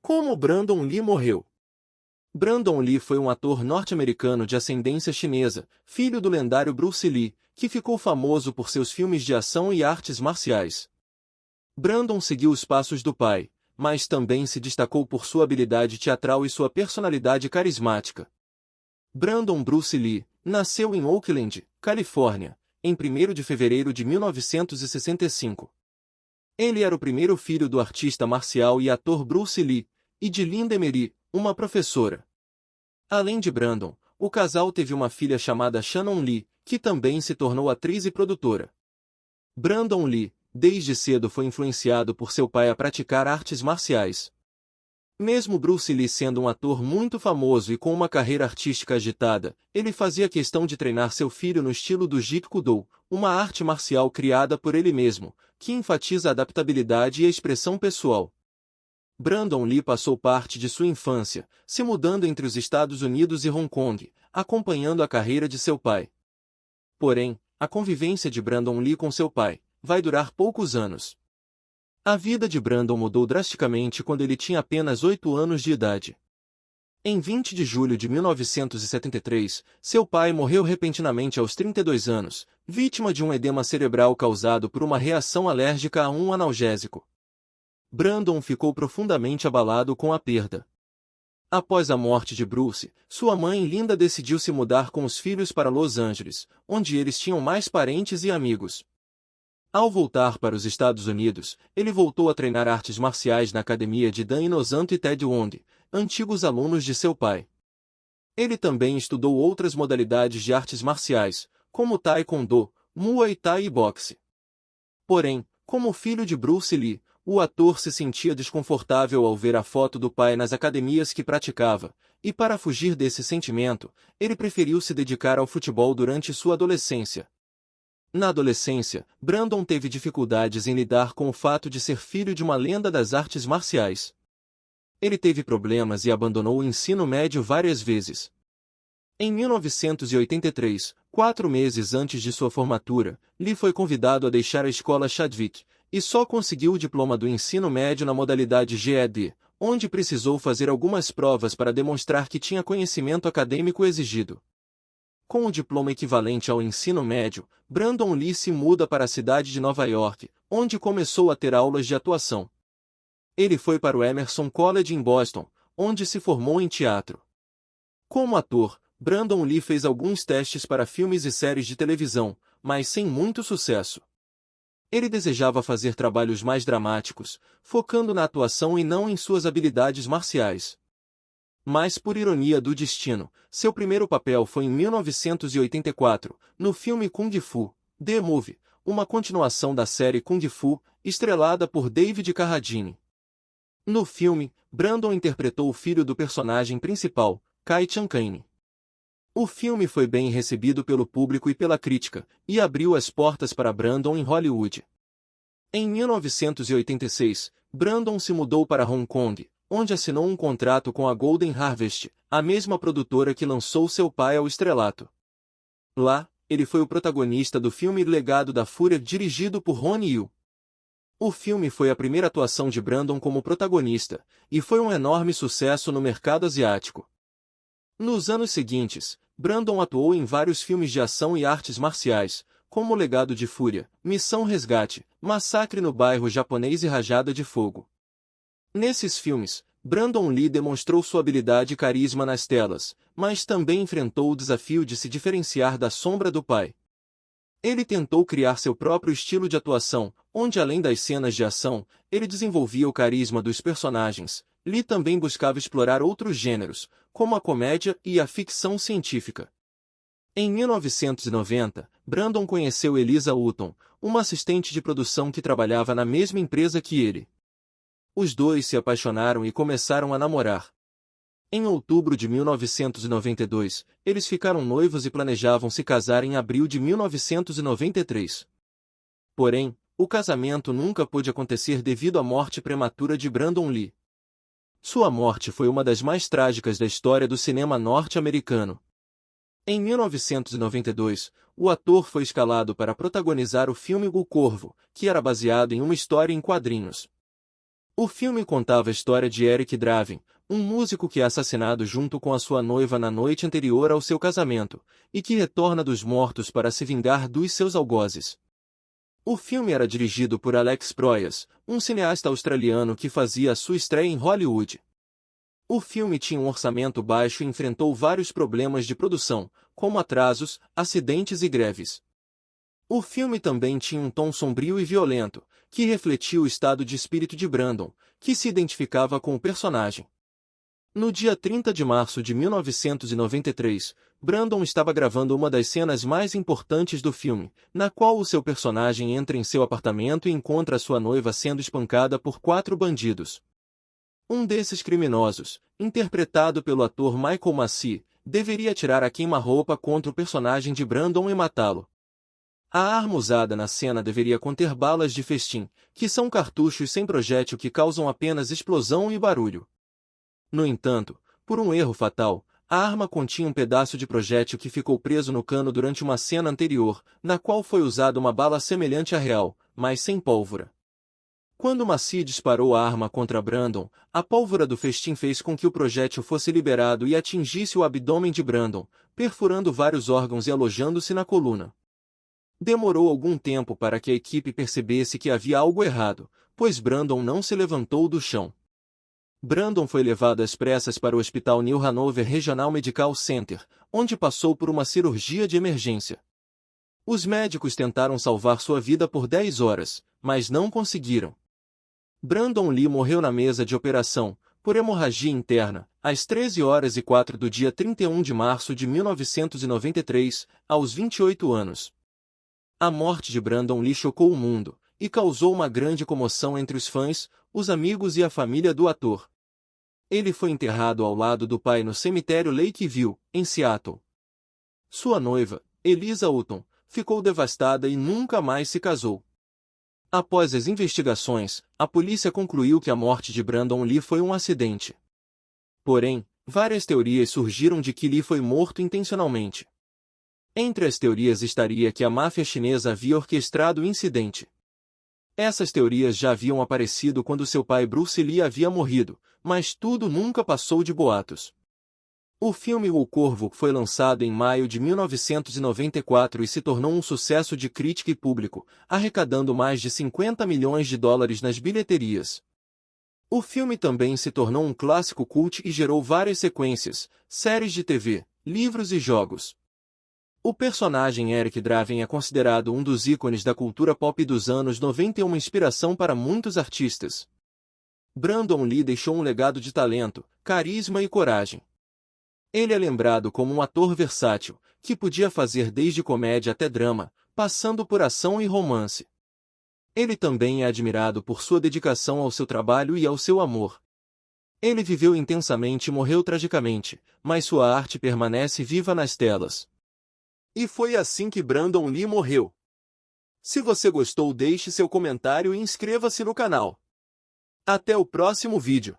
Como Brandon Lee morreu? Brandon Lee foi um ator norte-americano de ascendência chinesa, filho do lendário Bruce Lee, que ficou famoso por seus filmes de ação e artes marciais. Brandon seguiu os passos do pai, mas também se destacou por sua habilidade teatral e sua personalidade carismática. Brandon Bruce Lee nasceu em Oakland, Califórnia, em 1º de fevereiro de 1965. Ele era o primeiro filho do artista marcial e ator Bruce Lee, e de Linda Emery, uma professora. Além de Brandon, o casal teve uma filha chamada Shannon Lee, que também se tornou atriz e produtora. Brandon Lee, desde cedo foi influenciado por seu pai a praticar artes marciais. Mesmo Bruce Lee sendo um ator muito famoso e com uma carreira artística agitada, ele fazia questão de treinar seu filho no estilo do Jeet Kune Do, uma arte marcial criada por ele mesmo, que enfatiza a adaptabilidade e a expressão pessoal. Brandon Lee passou parte de sua infância, se mudando entre os Estados Unidos e Hong Kong, acompanhando a carreira de seu pai. Porém, a convivência de Brandon Lee com seu pai vai durar poucos anos. A vida de Brandon mudou drasticamente quando ele tinha apenas 8 anos de idade. Em 20 de julho de 1973, seu pai morreu repentinamente aos 32 anos, vítima de um edema cerebral causado por uma reação alérgica a um analgésico. Brandon ficou profundamente abalado com a perda. Após a morte de Bruce, sua mãe Linda decidiu se mudar com os filhos para Los Angeles, onde eles tinham mais parentes e amigos. Ao voltar para os Estados Unidos, ele voltou a treinar artes marciais na academia de Dan Inosanto e Ted Wong, antigos alunos de seu pai. Ele também estudou outras modalidades de artes marciais, como Taekwondo, Muay Thai e boxe. Porém, como filho de Bruce Lee, o ator se sentia desconfortável ao ver a foto do pai nas academias que praticava, e para fugir desse sentimento, ele preferiu se dedicar ao futebol durante sua adolescência. Na adolescência, Brandon teve dificuldades em lidar com o fato de ser filho de uma lenda das artes marciais. Ele teve problemas e abandonou o ensino médio várias vezes. Em 1983, 4 meses antes de sua formatura, Lee foi convidado a deixar a escola Chadwick, e só conseguiu o diploma do ensino médio na modalidade GED, onde precisou fazer algumas provas para demonstrar que tinha conhecimento acadêmico exigido. Com o diploma equivalente ao ensino médio, Brandon Lee se muda para a cidade de Nova York, onde começou a ter aulas de atuação. Ele foi para o Emerson College em Boston, onde se formou em teatro. Como ator, Brandon Lee fez alguns testes para filmes e séries de televisão, mas sem muito sucesso. Ele desejava fazer trabalhos mais dramáticos, focando na atuação e não em suas habilidades marciais. Mas por ironia do destino, seu primeiro papel foi em 1984, no filme Kung Fu, The Movie, uma continuação da série Kung Fu, estrelada por David Carradine. No filme, Brandon interpretou o filho do personagem principal, Kai Chan-kane. O filme foi bem recebido pelo público e pela crítica, e abriu as portas para Brandon em Hollywood. Em 1986, Brandon se mudou para Hong Kong, onde assinou um contrato com a Golden Harvest, a mesma produtora que lançou seu pai ao estrelato. Lá, ele foi o protagonista do filme Legado da Fúria dirigido por Ronnie Yu. O filme foi a primeira atuação de Brandon como protagonista, e foi um enorme sucesso no mercado asiático. Nos anos seguintes, Brandon atuou em vários filmes de ação e artes marciais, como Legado de Fúria, Missão Resgate, Massacre no Bairro Japonês e Rajada de Fogo. Nesses filmes, Brandon Lee demonstrou sua habilidade e carisma nas telas, mas também enfrentou o desafio de se diferenciar da sombra do pai. Ele tentou criar seu próprio estilo de atuação, onde além das cenas de ação, ele desenvolvia o carisma dos personagens. Lee também buscava explorar outros gêneros, como a comédia e a ficção científica. Em 1990, Brandon conheceu Eliza Hutton, uma assistente de produção que trabalhava na mesma empresa que ele. Os dois se apaixonaram e começaram a namorar. Em outubro de 1992, eles ficaram noivos e planejavam se casar em abril de 1993. Porém, o casamento nunca pôde acontecer devido à morte prematura de Brandon Lee. Sua morte foi uma das mais trágicas da história do cinema norte-americano. Em 1992, o ator foi escalado para protagonizar o filme O Corvo, que era baseado em uma história em quadrinhos. O filme contava a história de Eric Draven, um músico que é assassinado junto com a sua noiva na noite anterior ao seu casamento, e que retorna dos mortos para se vingar dos seus algozes. O filme era dirigido por Alex Proyas, um cineasta australiano que fazia sua estreia em Hollywood. O filme tinha um orçamento baixo e enfrentou vários problemas de produção, como atrasos, acidentes e greves. O filme também tinha um tom sombrio e violento, que refletia o estado de espírito de Brandon, que se identificava com o personagem. No dia 30 de março de 1993, Brandon estava gravando uma das cenas mais importantes do filme, na qual o seu personagem entra em seu apartamento e encontra sua noiva sendo espancada por 4 bandidos. Um desses criminosos, interpretado pelo ator Michael Massey, deveria atirar a queima-roupa contra o personagem de Brandon e matá-lo. A arma usada na cena deveria conter balas de festim, que são cartuchos sem projétil que causam apenas explosão e barulho. No entanto, por um erro fatal, a arma continha um pedaço de projétil que ficou preso no cano durante uma cena anterior, na qual foi usada uma bala semelhante à real, mas sem pólvora. Quando Massey disparou a arma contra Brandon, a pólvora do festim fez com que o projétil fosse liberado e atingisse o abdômen de Brandon, perfurando vários órgãos e alojando-se na coluna. Demorou algum tempo para que a equipe percebesse que havia algo errado, pois Brandon não se levantou do chão. Brandon foi levado às pressas para o Hospital New Hanover Regional Medical Center, onde passou por uma cirurgia de emergência. Os médicos tentaram salvar sua vida por 10 horas, mas não conseguiram. Brandon Lee morreu na mesa de operação, por hemorragia interna, às 13h04 do dia 31 de março de 1993, aos 28 anos. A morte de Brandon Lee chocou o mundo, e causou uma grande comoção entre os fãs, os amigos e a família do ator. Ele foi enterrado ao lado do pai no cemitério Lakeview, em Seattle. Sua noiva, Elisa Houghton, ficou devastada e nunca mais se casou. Após as investigações, a polícia concluiu que a morte de Brandon Lee foi um acidente. Porém, várias teorias surgiram de que Lee foi morto intencionalmente. Entre as teorias estaria que a máfia chinesa havia orquestrado o incidente. Essas teorias já haviam aparecido quando seu pai Bruce Lee havia morrido, mas tudo nunca passou de boatos. O filme O Corvo foi lançado em maio de 1994 e se tornou um sucesso de crítica e público, arrecadando mais de 50 milhões de dólares nas bilheterias. O filme também se tornou um clássico cult e gerou várias sequências, séries de TV, livros e jogos. O personagem Eric Draven é considerado um dos ícones da cultura pop dos anos 90 e uma inspiração para muitos artistas. Brandon Lee deixou um legado de talento, carisma e coragem. Ele é lembrado como um ator versátil, que podia fazer desde comédia até drama, passando por ação e romance. Ele também é admirado por sua dedicação ao seu trabalho e ao seu amor. Ele viveu intensamente e morreu tragicamente, mas sua arte permanece viva nas telas. E foi assim que Brandon Lee morreu. Se você gostou, deixe seu comentário e inscreva-se no canal. Até o próximo vídeo.